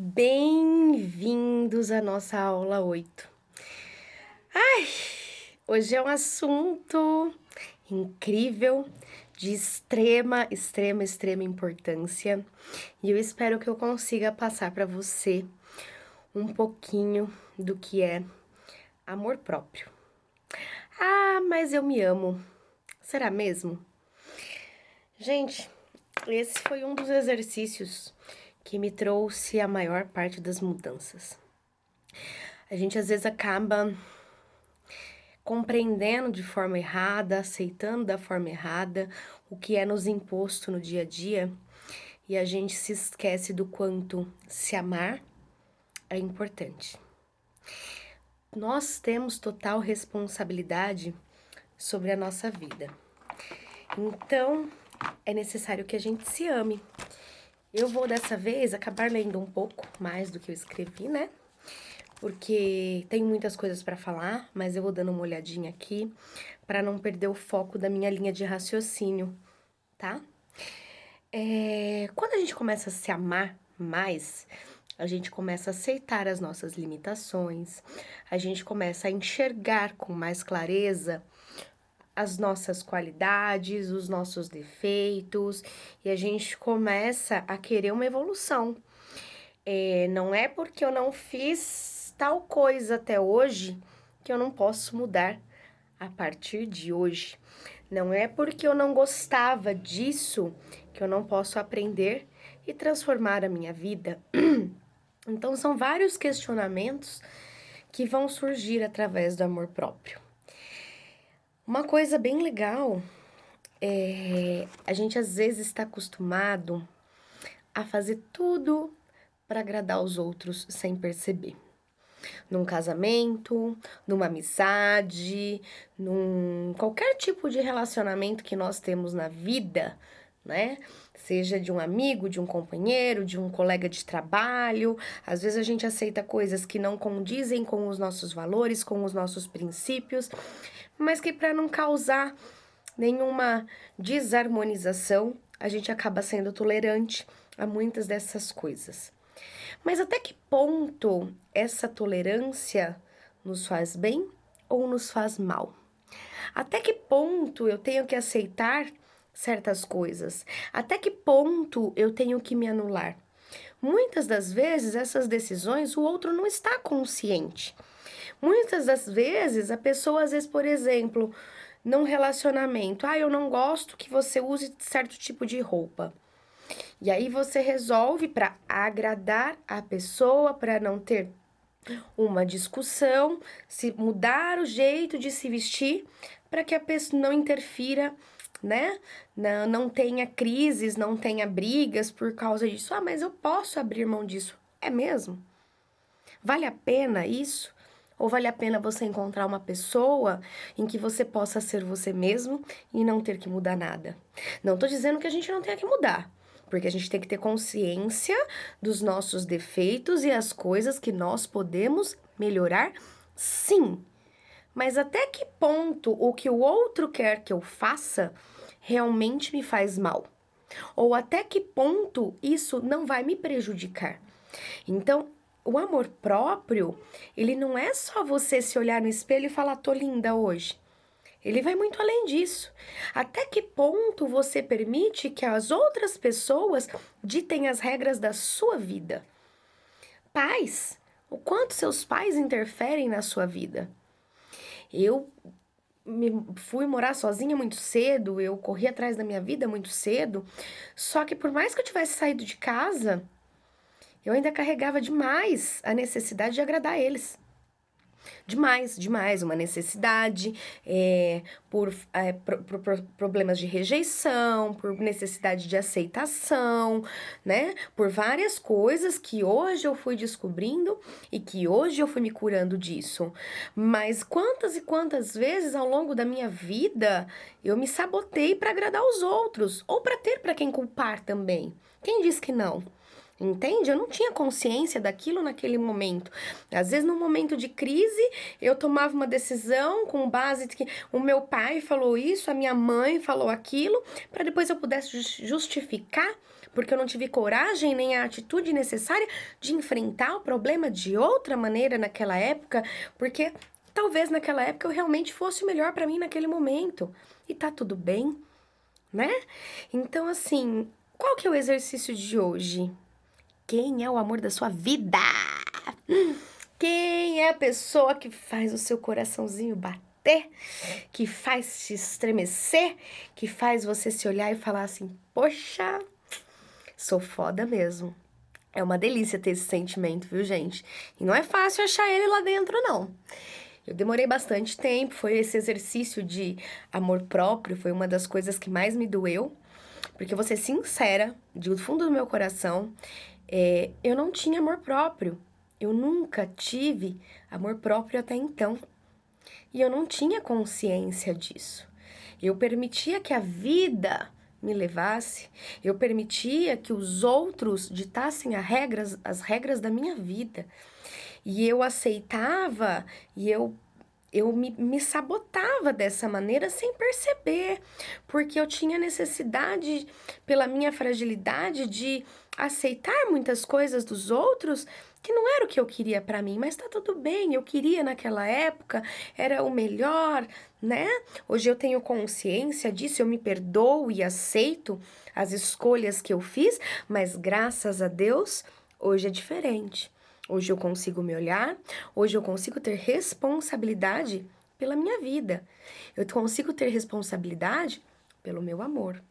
Bem-vindos à nossa aula 8. Hoje é um assunto incrível, de extrema importância, e eu espero que eu consiga passar para você um pouquinho do que é amor próprio. Ah, mas eu me amo. Será mesmo? Gente, esse foi um dos exercícios que me trouxe a maior parte das mudanças. A gente às vezes acaba compreendendo de forma errada, aceitando da forma errada o que é nos imposto no dia a dia, e a gente se esquece do quanto se amar é importante. Nós temos total responsabilidade sobre a nossa vida. Então, é necessário que a gente se ame. Eu vou dessa vez acabar lendo um pouco mais do que eu escrevi, né? Porque tem muitas coisas para falar, mas eu vou dando uma olhadinha aqui para não perder o foco da minha linha de raciocínio, tá? Quando a gente começa a se amar mais, a gente começa a aceitar as nossas limitações, a gente começa a enxergar com mais clareza as nossas qualidades, os nossos defeitos, e a gente começa a querer uma evolução. Não é porque eu não fiz tal coisa até hoje que eu não posso mudar a partir de hoje. Não é porque eu não gostava disso que eu não posso aprender e transformar a minha vida. Então, são vários questionamentos que vão surgir através do amor próprio. Uma coisa bem legal é a gente às vezes está acostumado a fazer tudo para agradar os outros sem perceber. Num casamento, numa amizade, num qualquer tipo de relacionamento que nós temos na vida, né? Seja de um amigo, de um companheiro, de um colega de trabalho. Às vezes a gente aceita coisas que não condizem com os nossos valores, com os nossos princípios, mas que para não causar nenhuma desarmonização, a gente acaba sendo tolerante a muitas dessas coisas. Mas até que ponto essa tolerância nos faz bem ou nos faz mal? Até que ponto eu tenho que aceitar certas coisas? Até que ponto eu tenho que me anular? Muitas das vezes essas decisões o outro não está consciente. Muitas das vezes a pessoa, às vezes, por exemplo, num relacionamento, eu não gosto que você use certo tipo de roupa. E aí você resolve para agradar a pessoa, para não ter uma discussão, se mudar o jeito de se vestir para que a pessoa não interfira, né? Não tenha crises, não tenha brigas por causa disso. Mas eu posso abrir mão disso. É mesmo? Vale a pena isso? Ou vale a pena você encontrar uma pessoa em que você possa ser você mesmo e não ter que mudar nada? Não tô dizendo que a gente não tenha que mudar, porque a gente tem que ter consciência dos nossos defeitos e as coisas que nós podemos melhorar, sim. Mas até que ponto o que o outro quer que eu faça realmente me faz mal? Ou até que ponto isso não vai me prejudicar? Então, o amor próprio, ele não é só você se olhar no espelho e falar, tô linda hoje. Ele vai muito além disso. Até que ponto você permite que as outras pessoas ditem as regras da sua vida? Pais, o quanto seus pais interferem na sua vida? Eu fui morar sozinha muito cedo, eu corri atrás da minha vida muito cedo, só que por mais que eu tivesse saído de casa, eu ainda carregava demais a necessidade de agradar eles. Demais, uma necessidade, por problemas de rejeição, por necessidade de aceitação, né? Por várias coisas que hoje eu fui descobrindo e que hoje eu fui me curando disso. Mas quantas e quantas vezes ao longo da minha vida eu me sabotei para agradar os outros ou para ter para quem culpar também? Quem diz que não? Entende? Eu não tinha consciência daquilo naquele momento. Às vezes, num momento de crise, eu tomava uma decisão com base de que o meu pai falou isso, a minha mãe falou aquilo, para depois eu pudesse justificar porque eu não tive coragem nem a atitude necessária de enfrentar o problema de outra maneira naquela época, porque talvez naquela época eu realmente fosse o melhor para mim naquele momento. E tá tudo bem, né? Então, assim, qual que é o exercício de hoje? Quem é o amor da sua vida? Quem é a pessoa que faz o seu coraçãozinho bater? Que faz te estremecer? Que faz você se olhar e falar assim, poxa, sou foda mesmo. É uma delícia ter esse sentimento, viu, gente? E não é fácil achar ele lá dentro, não. Eu demorei bastante tempo, foi esse exercício de amor próprio, foi uma das coisas que mais me doeu, porque vou ser sincera, do fundo do meu coração, eu não tinha amor próprio. Eu nunca tive amor próprio até então. E eu não tinha consciência disso. Eu permitia que a vida me levasse, eu permitia que os outros ditassem as regras da minha vida. E eu aceitava e eu me sabotava dessa maneira sem perceber, porque eu tinha necessidade, pela minha fragilidade, de aceitar muitas coisas dos outros que não era o que eu queria pra mim, mas tá tudo bem, eu queria naquela época, era o melhor, né? Hoje eu tenho consciência disso, eu me perdoo e aceito as escolhas que eu fiz, mas graças a Deus, hoje é diferente. Hoje eu consigo me olhar, hoje eu consigo ter responsabilidade pela minha vida. Eu consigo ter responsabilidade pelo meu amor.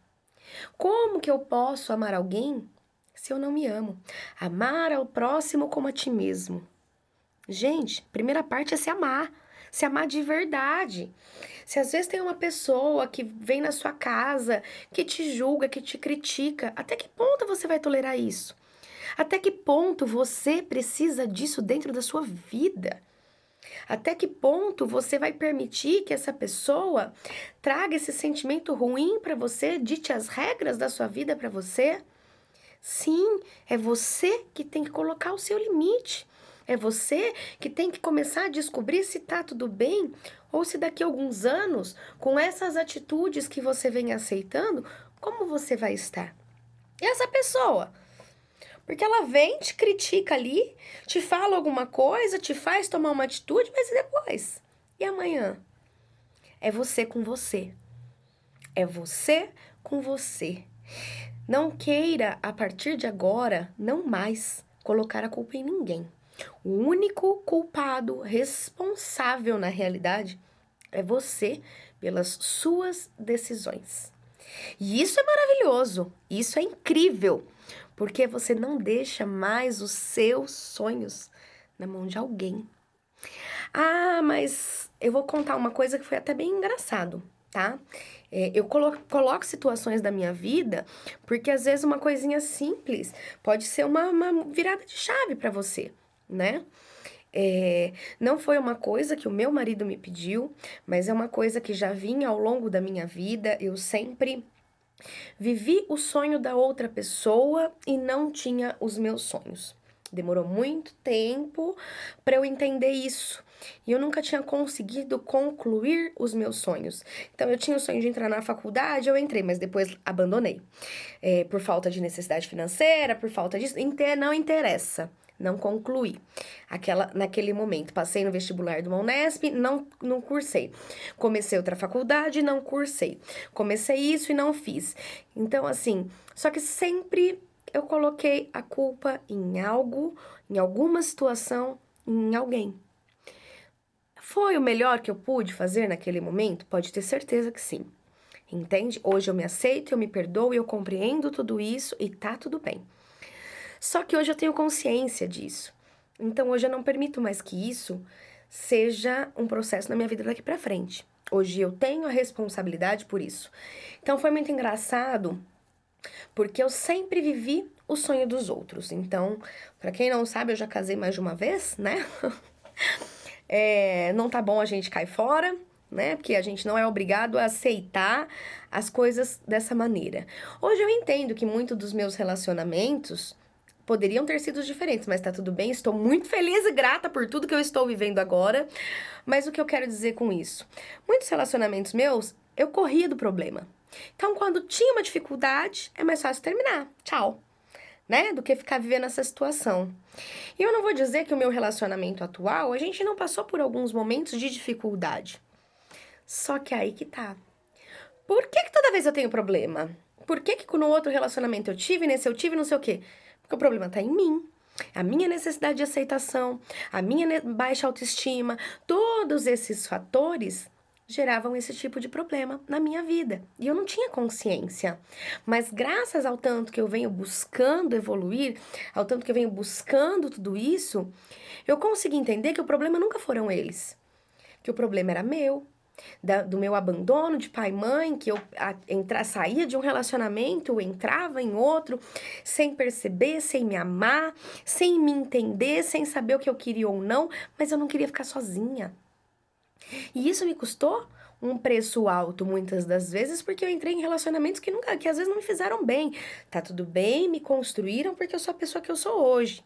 Como que eu posso amar alguém se eu não me amo? Amar ao próximo como a ti mesmo. Gente, primeira parte é se amar de verdade. Se às vezes tem uma pessoa que vem na sua casa, que te julga, que te critica, até que ponto você vai tolerar isso? Até que ponto você precisa disso dentro da sua vida? Até que ponto você vai permitir que essa pessoa traga esse sentimento ruim para você, dite as regras da sua vida para você? Sim, é você que tem que colocar o seu limite. É você que tem que começar a descobrir se tá tudo bem ou se daqui a alguns anos, com essas atitudes que você vem aceitando, como você vai estar? E essa pessoa? Porque ela vem, te critica ali, te fala alguma coisa, te faz tomar uma atitude, mas e depois? E amanhã? É você com você. É você com você. Não queira, a partir de agora, não mais colocar a culpa em ninguém. O único culpado responsável na realidade é você pelas suas decisões. E isso é maravilhoso, isso é incrível, porque você não deixa mais os seus sonhos na mão de alguém. Ah, mas eu vou contar uma coisa que foi até bem engraçado, tá? Eu coloco situações da minha vida, porque às vezes uma coisinha simples pode ser uma virada de chave para você, né? Não foi uma coisa que o meu marido me pediu, mas é uma coisa que já vinha ao longo da minha vida. Eu sempre vivi o sonho da outra pessoa e não tinha os meus sonhos. Demorou muito tempo para eu entender isso. E eu nunca tinha conseguido concluir os meus sonhos. Então, eu tinha o sonho de entrar na faculdade, eu entrei, mas depois abandonei. Por falta de necessidade financeira, por falta disso. Não interessa. Não concluí. Naquele momento, passei no vestibular do Unesp, não cursei. Comecei outra faculdade, não cursei. Comecei isso e não fiz. Então, assim, só que sempre eu coloquei a culpa em algo, em alguma situação, em alguém. Foi o melhor que eu pude fazer naquele momento? Pode ter certeza que sim. Entende? Hoje eu me aceito, eu me perdoo, eu compreendo tudo isso e tá tudo bem. Só que hoje eu tenho consciência disso. Então hoje eu não permito mais que isso seja um processo na minha vida daqui pra frente. Hoje eu tenho a responsabilidade por isso. Então foi muito engraçado, porque eu sempre vivi o sonho dos outros. Então, pra quem não sabe, eu já casei mais de uma vez, né? Não tá bom a gente cair fora, né? Porque a gente não é obrigado a aceitar as coisas dessa maneira. Hoje eu entendo que muito dos meus relacionamentos poderiam ter sido diferentes, mas tá tudo bem, estou muito feliz e grata por tudo que eu estou vivendo agora. Mas o que eu quero dizer com isso? Muitos relacionamentos meus, eu corria do problema. Então, quando tinha uma dificuldade, é mais fácil terminar. Tchau. Né? Do que ficar vivendo essa situação. E eu não vou dizer que o meu relacionamento atual, a gente não passou por alguns momentos de dificuldade. Só que aí que tá. Por que que toda vez eu tenho problema? Por que que no outro relacionamento eu tive, nesse eu tive, não sei o quê? Porque o problema tá em mim. A minha necessidade de aceitação, a minha baixa autoestima, todos esses fatores geravam esse tipo de problema na minha vida. E eu não tinha consciência. Mas graças ao tanto que eu venho buscando evoluir, ao tanto que eu venho buscando tudo isso, eu consegui entender que o problema nunca foram eles. Que o problema era meu, do meu abandono de pai e mãe, que eu saía de um relacionamento, entrava em outro, sem perceber, sem me amar, sem me entender, sem saber o que eu queria ou não, mas eu não queria ficar sozinha. E isso me custou um preço alto muitas das vezes, porque eu entrei em relacionamentos que às vezes não me fizeram bem. Tá tudo bem, me construíram porque eu sou a pessoa que eu sou hoje.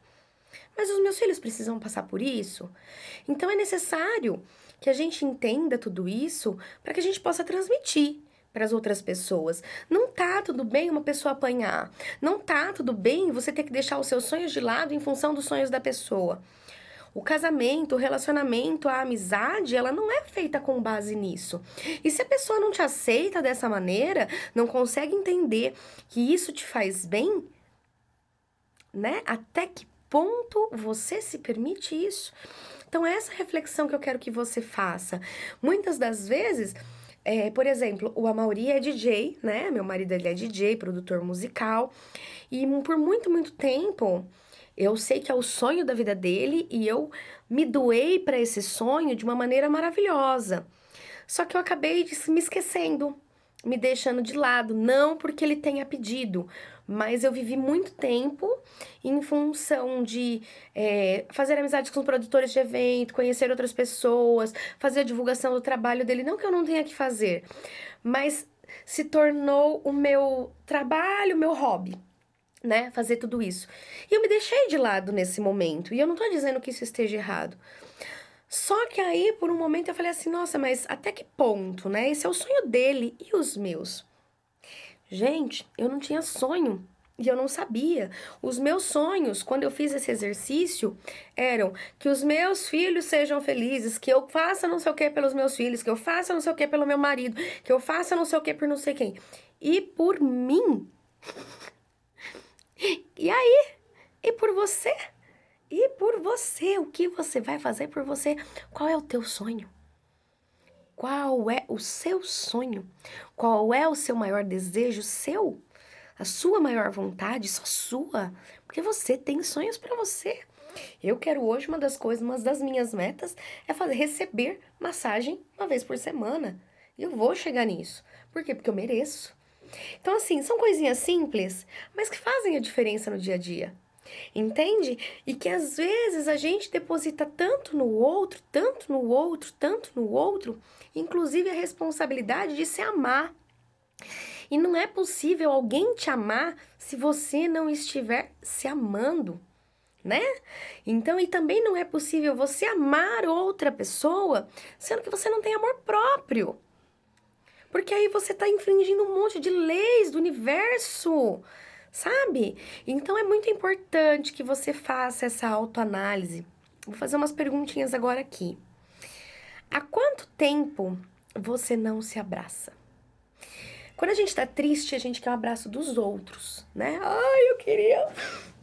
Mas os meus filhos precisam passar por isso. Então é necessário que a gente entenda tudo isso para que a gente possa transmitir para as outras pessoas. Não tá tudo bem uma pessoa apanhar. Não tá tudo bem você ter que deixar os seus sonhos de lado em função dos sonhos da pessoa. O casamento, o relacionamento, a amizade, ela não é feita com base nisso. E se a pessoa não te aceita dessa maneira, não consegue entender que isso te faz bem, né? Até que ponto você se permite isso? Então, é essa reflexão que eu quero que você faça. Muitas das vezes, por exemplo, o Amaury é DJ, né? Meu marido, ele é DJ, produtor musical. E por muito, muito tempo, eu sei que é o sonho da vida dele e eu me doei para esse sonho de uma maneira maravilhosa. Só que eu acabei me esquecendo, me deixando de lado, não porque ele tenha pedido, mas eu vivi muito tempo em função de fazer amizades com produtores de evento, conhecer outras pessoas, fazer a divulgação do trabalho dele. Não que eu não tenha que fazer, mas se tornou o meu trabalho, o meu hobby, né? Fazer tudo isso. E eu me deixei de lado nesse momento. E eu não tô dizendo que isso esteja errado. Só que aí, por um momento, eu falei assim, nossa, mas até que ponto, né? Esse é o sonho dele e os meus. Gente, eu não tinha sonho e eu não sabia. Os meus sonhos, quando eu fiz esse exercício, eram que os meus filhos sejam felizes, que eu faça não sei o que pelos meus filhos, que eu faça não sei o que pelo meu marido, que eu faça não sei o que por não sei quem. E por mim. E aí? E por você? E por você? O que você vai fazer por você? Qual é o teu sonho? Qual é o seu sonho? Qual é o seu maior desejo seu? A sua maior vontade, só sua? Porque você tem sonhos para você. Eu quero hoje uma das minhas metas é receber massagem uma vez por semana. E eu vou chegar nisso. Por quê? Porque eu mereço. Então, assim, são coisinhas simples, mas que fazem a diferença no dia a dia. Entende? E que às vezes a gente deposita tanto no outro, tanto no outro, tanto no outro, inclusive a responsabilidade de se amar. E não é possível alguém te amar se você não estiver se amando, né? Então, e também não é possível você amar outra pessoa sendo que você não tem amor próprio. Porque aí você tá infringindo um monte de leis do universo, sabe? Então é muito importante que você faça essa autoanálise. Vou fazer umas perguntinhas agora aqui. Há quanto tempo você não se abraça? Quando a gente tá triste, a gente quer um abraço dos outros, né? Ai, eu queria.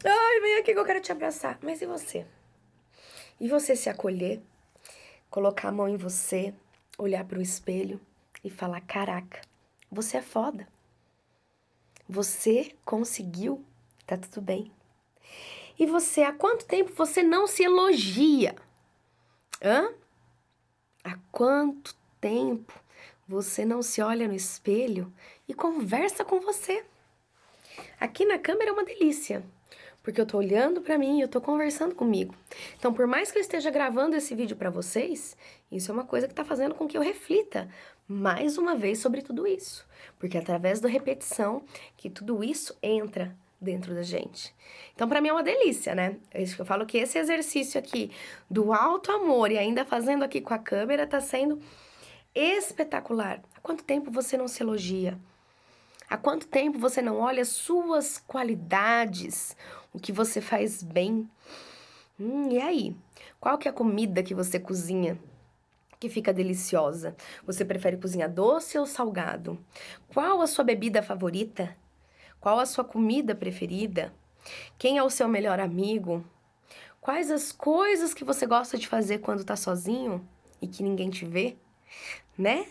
Ai, vem aqui que eu quero te abraçar. Mas e você? E você se acolher, colocar a mão em você, olhar pro espelho e falar: caraca, você é foda. Você conseguiu, tá tudo bem. E você, há quanto tempo você não se elogia? Hã? Há quanto tempo você não se olha no espelho e conversa com você? Aqui na câmera é uma delícia, porque eu tô olhando pra mim e eu tô conversando comigo. Então, por mais que eu esteja gravando esse vídeo pra vocês, isso é uma coisa que tá fazendo com que eu reflita mais uma vez sobre tudo isso. Porque é através da repetição que tudo isso entra dentro da gente. Então, pra mim é uma delícia, né? Eu falo que esse exercício aqui do alto amor e ainda fazendo aqui com a câmera tá sendo espetacular. Há quanto tempo você não se elogia? Há quanto tempo você não olha as suas qualidades, o que você faz bem? E aí? Qual que é a comida que você cozinha que fica deliciosa? Você prefere cozinhar doce ou salgado? Qual a sua bebida favorita? Qual a sua comida preferida? Quem é o seu melhor amigo? Quais as coisas que você gosta de fazer quando tá sozinho e que ninguém te vê, né?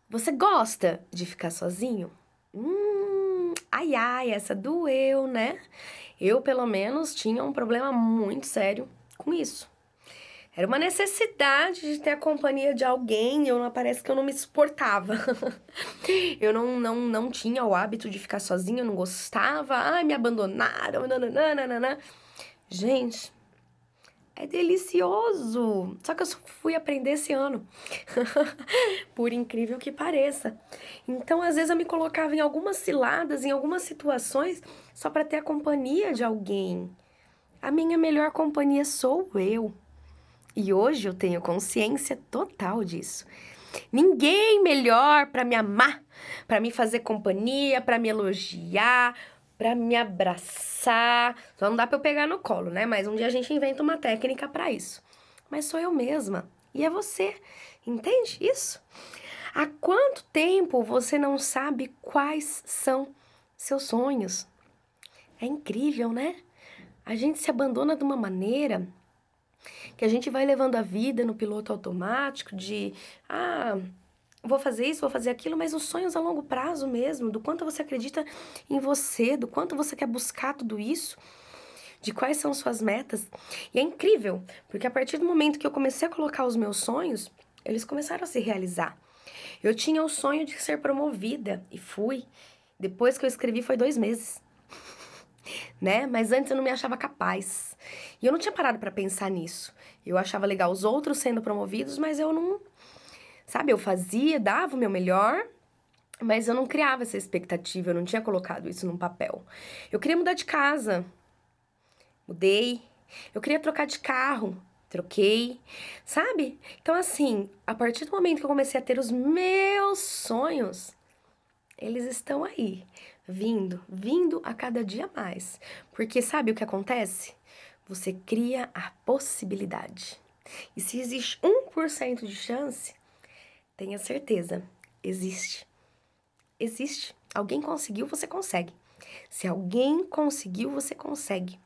Você gosta de ficar sozinho? Ai, ai, essa doeu, né? Eu, pelo menos, tinha um problema muito sério com isso. Era uma necessidade de ter a companhia de alguém, parece que eu não me suportava. Eu não tinha o hábito de ficar sozinha, eu não gostava. Ai, me abandonaram, nananana. Gente, é delicioso. Só que eu só fui aprender esse ano. Por incrível que pareça. Então, às vezes eu me colocava em algumas ciladas, em algumas situações, só para ter a companhia de alguém. A minha melhor companhia sou eu. E hoje eu tenho consciência total disso. Ninguém melhor para me amar, para me fazer companhia, para me elogiar, para me abraçar. Só não dá para eu pegar no colo, né? Mas um dia a gente inventa uma técnica para isso. Mas sou eu mesma e é você. Entende isso? Há quanto tempo você não sabe quais são seus sonhos? É incrível, né? A gente se abandona de uma maneira que a gente vai levando a vida no piloto automático de, vou fazer isso, vou fazer aquilo, mas os sonhos a longo prazo mesmo, do quanto você acredita em você, do quanto você quer buscar tudo isso, de quais são suas metas. E é incrível, porque a partir do momento que eu comecei a colocar os meus sonhos, eles começaram a se realizar. Eu tinha o sonho de ser promovida e fui. Depois que eu escrevi foi 2 meses, né? Mas antes eu não me achava capaz. E eu não tinha parado pra pensar nisso. Eu achava legal os outros sendo promovidos, mas eu não... Sabe, eu fazia, dava o meu melhor, mas eu não criava essa expectativa, eu não tinha colocado isso num papel. Eu queria mudar de casa, mudei. Eu queria trocar de carro, troquei, sabe? Então, assim, a partir do momento que eu comecei a ter os meus sonhos, eles estão aí, vindo a cada dia mais. Porque sabe o que acontece? Você cria a possibilidade. E se existe 1% de chance, tenha certeza, existe. Existe. Alguém conseguiu, você consegue. Se alguém conseguiu, você consegue.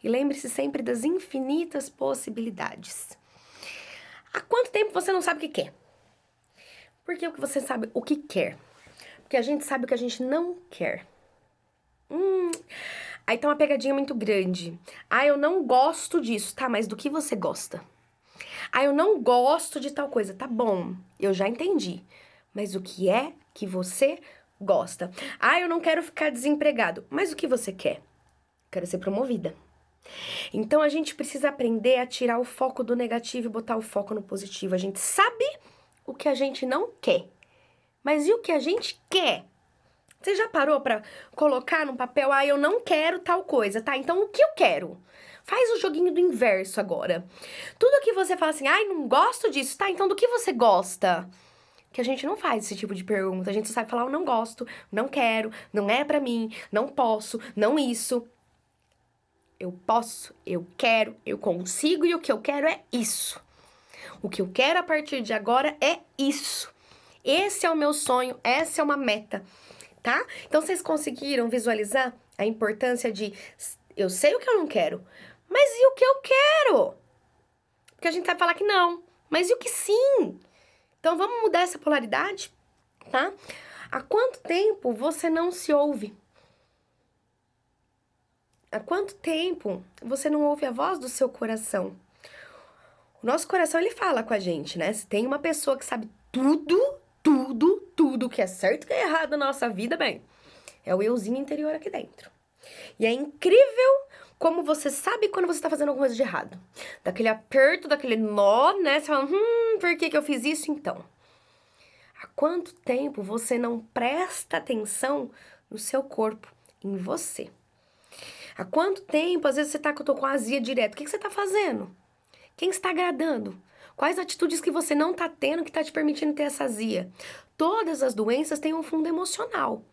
E lembre-se sempre das infinitas possibilidades. Há quanto tempo você não sabe o que quer? Por que você sabe o que quer? Porque a gente sabe o que a gente não quer. Aí tá uma pegadinha muito grande. Eu não gosto disso. Tá, mas do que você gosta? Eu não gosto de tal coisa. Tá bom, eu já entendi. Mas o que é que você gosta? Eu não quero ficar desempregado. Mas o que você quer? Quero ser promovida. Então a gente precisa aprender a tirar o foco do negativo e botar o foco no positivo. A gente sabe o que a gente não quer. Mas e o que a gente quer? Você já parou pra colocar no papel, eu não quero tal coisa, tá? Então o que eu quero? Faz o joguinho do inverso agora. Tudo que você fala assim, não gosto disso, tá? Então do que você gosta? Que a gente não faz esse tipo de pergunta. A gente só sabe falar, eu não gosto, não quero, não é pra mim, não posso, não isso. Eu posso, eu quero, eu consigo e o que eu quero é isso. O que eu quero a partir de agora é isso. Esse é o meu sonho, essa é uma meta, tá? Então vocês conseguiram visualizar a importância de eu sei o que eu não quero, mas e o que eu quero? Porque a gente vai falar que não, mas e o que sim? Então vamos mudar essa polaridade, tá? Há quanto tempo você não se ouve? Há quanto tempo você não ouve a voz do seu coração? O nosso coração, ele fala com a gente, né? Se tem uma pessoa que sabe tudo que é certo e que é errado na nossa vida, bem, é o euzinho interior aqui dentro. E é incrível como você sabe quando você tá fazendo alguma coisa de errado. Daquele aperto, daquele nó, né? Você fala, por que eu fiz isso então? Há quanto tempo você não presta atenção no seu corpo, em você? Há quanto tempo, às vezes, você tá com azia direto? O que você tá fazendo? Quem está agradando? Quais atitudes que você não tá tendo que tá te permitindo ter essa azia? Todas as doenças têm um fundo emocional.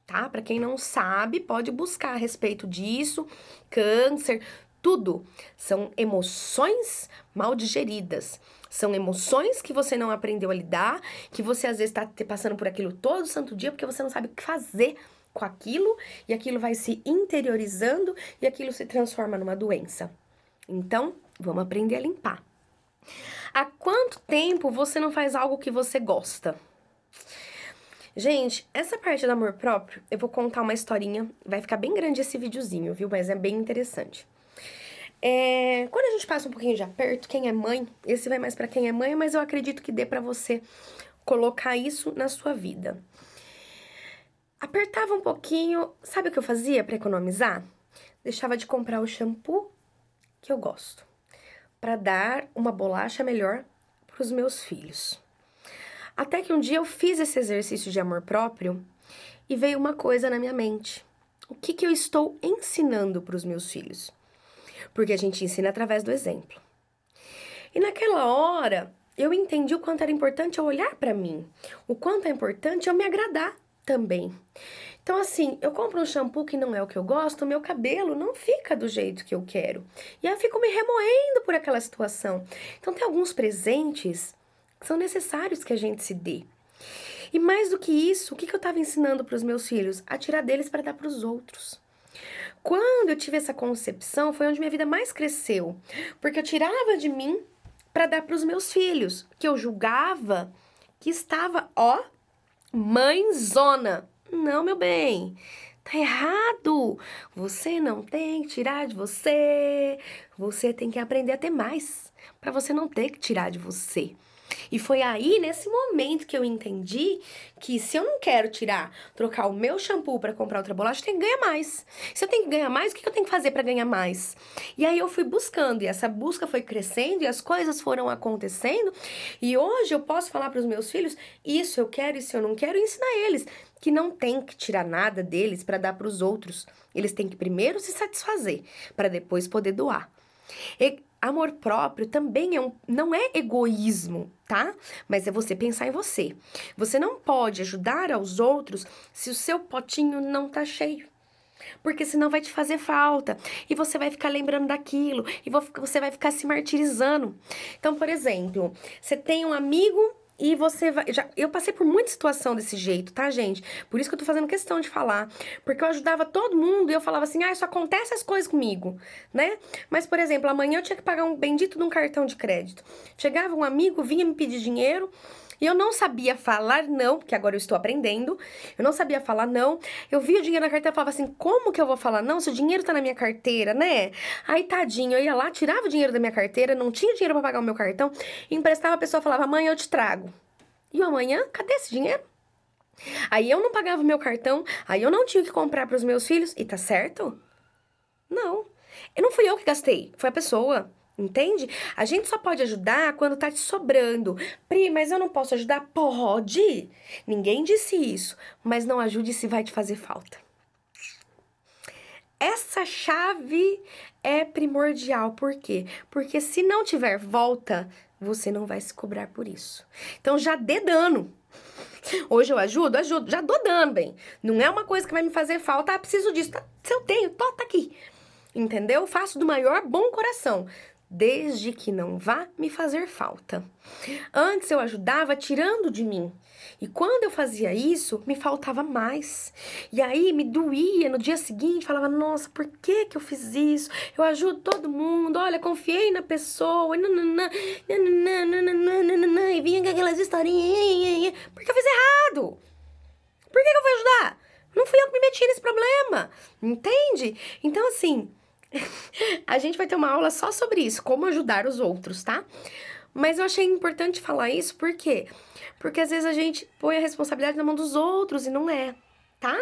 tá? Para quem não sabe, pode buscar a respeito disso, câncer, tudo. São emoções mal digeridas. São emoções que você não aprendeu a lidar, que você às vezes tá passando por aquilo todo santo dia porque você não sabe o que fazer com aquilo e aquilo vai se interiorizando e aquilo se transforma numa doença. Então, vamos aprender a limpar. Há quanto tempo você não faz algo que você gosta? Gente, essa parte do amor próprio, eu vou contar uma historinha. Vai ficar bem grande esse videozinho, viu? Mas é bem interessante. Quando a gente passa um pouquinho de aperto, quem é mãe, esse vai mais pra quem é mãe, mas eu acredito que dê pra você colocar isso na sua vida. Apertava um pouquinho, sabe o que eu fazia pra economizar? Deixava de comprar o shampoo que eu gosto, pra dar uma bolacha melhor pros meus filhos. Até que um dia eu fiz esse exercício de amor próprio e veio uma coisa na minha mente. O que eu estou ensinando para os meus filhos? Porque a gente ensina através do exemplo. E naquela hora, eu entendi o quanto era importante eu olhar para mim, o quanto é importante eu me agradar também. Então, assim, eu compro um shampoo que não é o que eu gosto, o meu cabelo não fica do jeito que eu quero. E aí eu fico me remoendo por aquela situação. Então, tem alguns presentes que são necessários que a gente se dê. E mais do que isso, o que eu estava ensinando para os meus filhos? A tirar deles para dar para os outros. Quando eu tive essa concepção, foi onde minha vida mais cresceu. Porque eu tirava de mim para dar para os meus filhos, que eu julgava que estava, ó, mãezona. Não, meu bem, tá errado. Você não tem que tirar de você. Você tem que aprender a ter mais, para você não ter que tirar de você. E foi aí, nesse momento, que eu entendi que se eu não quero trocar o meu shampoo para comprar outra bolacha, eu tenho que ganhar mais. Se eu tenho que ganhar mais, o que eu tenho que fazer para ganhar mais? E aí eu fui buscando, e essa busca foi crescendo, e as coisas foram acontecendo, e hoje eu posso falar para os meus filhos, isso eu quero, isso eu não quero, e ensinar eles que não tem que tirar nada deles para dar para os outros. Eles têm que primeiro se satisfazer, para depois poder doar. Amor próprio também não é egoísmo, tá? Mas é você pensar em você. Você não pode ajudar aos outros se o seu potinho não tá cheio. Porque senão vai te fazer falta. E você vai ficar lembrando daquilo. E você vai ficar se martirizando. Então, por exemplo, você tem um amigo e você vai... eu passei por muita situação desse jeito, tá, gente? Por isso que eu tô fazendo questão de falar. Porque eu ajudava todo mundo e eu falava assim, isso acontece as coisas comigo, né? Mas, por exemplo, amanhã eu tinha que pagar um bendito de um cartão de crédito. Chegava um amigo, vinha me pedir dinheiro... E eu não sabia falar não, porque agora eu estou aprendendo. Eu não sabia falar não. Eu via o dinheiro na carteira e falava assim, como que eu vou falar não se o dinheiro tá na minha carteira, né? Aí, tadinho, eu ia lá, tirava o dinheiro da minha carteira, não tinha dinheiro pra pagar o meu cartão, emprestava, a pessoa falava, amanhã eu te trago. E o amanhã, cadê esse dinheiro? Aí eu não pagava o meu cartão, aí eu não tinha o que comprar pros meus filhos. E tá certo? Não. E não fui eu que gastei, foi a pessoa. Entende? A gente só pode ajudar quando tá te sobrando. Pri, mas eu não posso ajudar? Pode! Ninguém disse isso, mas não ajude se vai te fazer falta. Essa chave é primordial. Por quê? Porque se não tiver volta, você não vai se cobrar por isso. Então já dê dano. Hoje eu ajudo, já dou dano, bem. Não é uma coisa que vai me fazer falta, preciso disso. Tá, se eu tenho, tá aqui. Entendeu? Faço do maior bom coração, desde que não vá me fazer falta. Antes eu ajudava tirando de mim. E quando eu fazia isso, me faltava mais. E aí me doía no dia seguinte, falava, nossa, por que que eu fiz isso? Eu ajudo todo mundo, olha, confiei na pessoa, e vinha com aquelas historinhas, porque eu fiz errado. Por que que eu fui ajudar? Não fui eu que me meti nesse problema, entende? Então, assim, a gente vai ter uma aula só sobre isso, como ajudar os outros, tá? Mas eu achei importante falar isso, por quê? Porque às vezes a gente põe a responsabilidade na mão dos outros e não é, tá?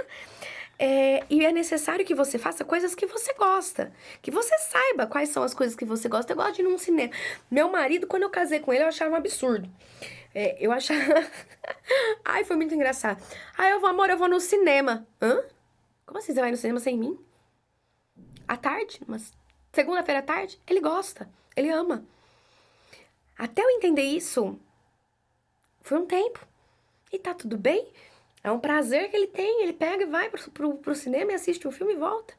E é necessário que você faça coisas que você gosta, que você saiba quais são as coisas que você gosta. Eu gosto de ir num cinema. Meu marido, quando eu casei com ele, eu achava um absurdo. Eu achava... Ai, foi muito engraçado. Amor, eu vou no cinema. Hã? Como assim você vai no cinema sem mim? À tarde? Mas segunda-feira à tarde? Ele gosta, ele ama. Até eu entender isso, foi um tempo. E tá tudo bem. É um prazer que ele tem, ele pega e vai pro cinema e assiste um filme e volta.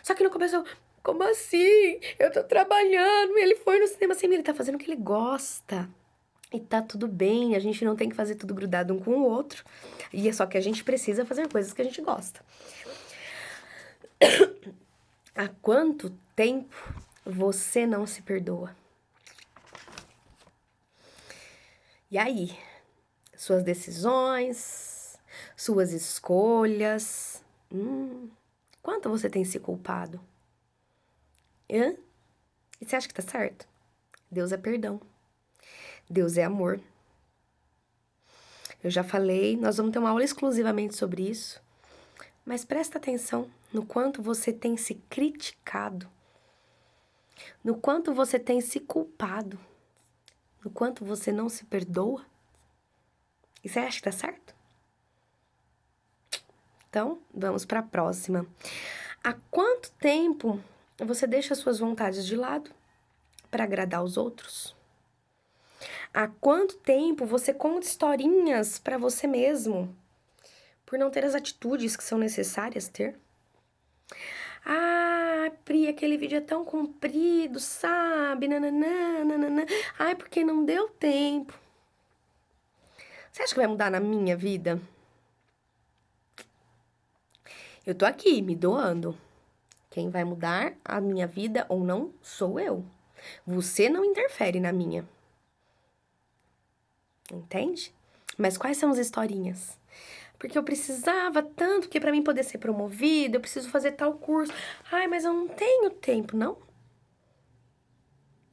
Só que no começo eu, como assim? Eu tô trabalhando, e ele foi no cinema assim, ele tá fazendo o que ele gosta. E tá tudo bem, a gente não tem que fazer tudo grudado um com o outro. E é só que a gente precisa fazer coisas que a gente gosta. Há quanto tempo você não se perdoa? E aí? Suas decisões, suas escolhas. Quanto você tem se culpado? Hã? E você acha que tá certo? Deus é perdão. Deus é amor. Eu já falei, nós vamos ter uma aula exclusivamente sobre isso. Mas presta atenção no quanto você tem se criticado, no quanto você tem se culpado, no quanto você não se perdoa. E você acha que tá certo? Então, vamos para a próxima. Há quanto tempo você deixa suas vontades de lado para agradar os outros? Há quanto tempo você conta historinhas para você mesmo por não ter as atitudes que são necessárias ter? Ah, Pri, aquele vídeo é tão comprido, sabe? Nananã, nananã. Ai, porque não deu tempo. Você acha que vai mudar na minha vida? Eu tô aqui me doando. Quem vai mudar a minha vida ou não sou eu. Você não interfere na minha. Entende? Mas quais são as historinhas? Porque eu precisava tanto que para mim poder ser promovida, eu preciso fazer tal curso. Ai, mas eu não tenho tempo, não?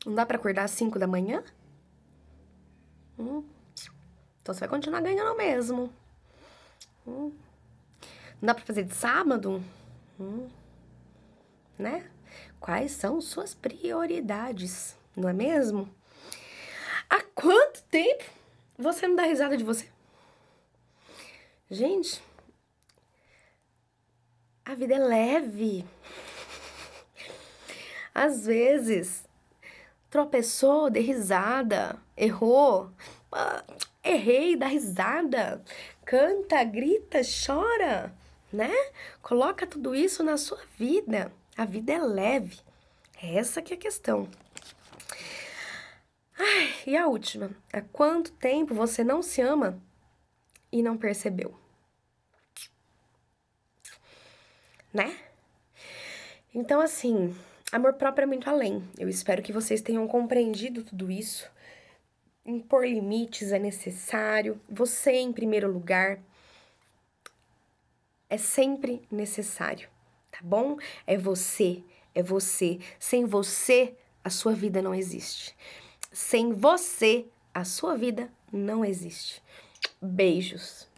Não dá para acordar às 5 da manhã? Então você vai continuar ganhando mesmo. Não dá para fazer de sábado? Né? Quais são suas prioridades, não é mesmo? Há quanto tempo você não dá risada de você? Gente, a vida é leve. Às vezes, tropeçou, dê risada, errou, errei, dá risada, canta, grita, chora, né? Coloca tudo isso na sua vida. A vida é leve. É essa que é a questão. Ai, e a última? Há quanto tempo você não se ama e não percebeu? Né? Então, assim, amor próprio é muito além. Eu espero que vocês tenham compreendido tudo isso. Impor limites é necessário. Você em primeiro lugar é sempre necessário, tá bom? É você, é você. Sem você, a sua vida não existe. Sem você, a sua vida não existe. Beijos.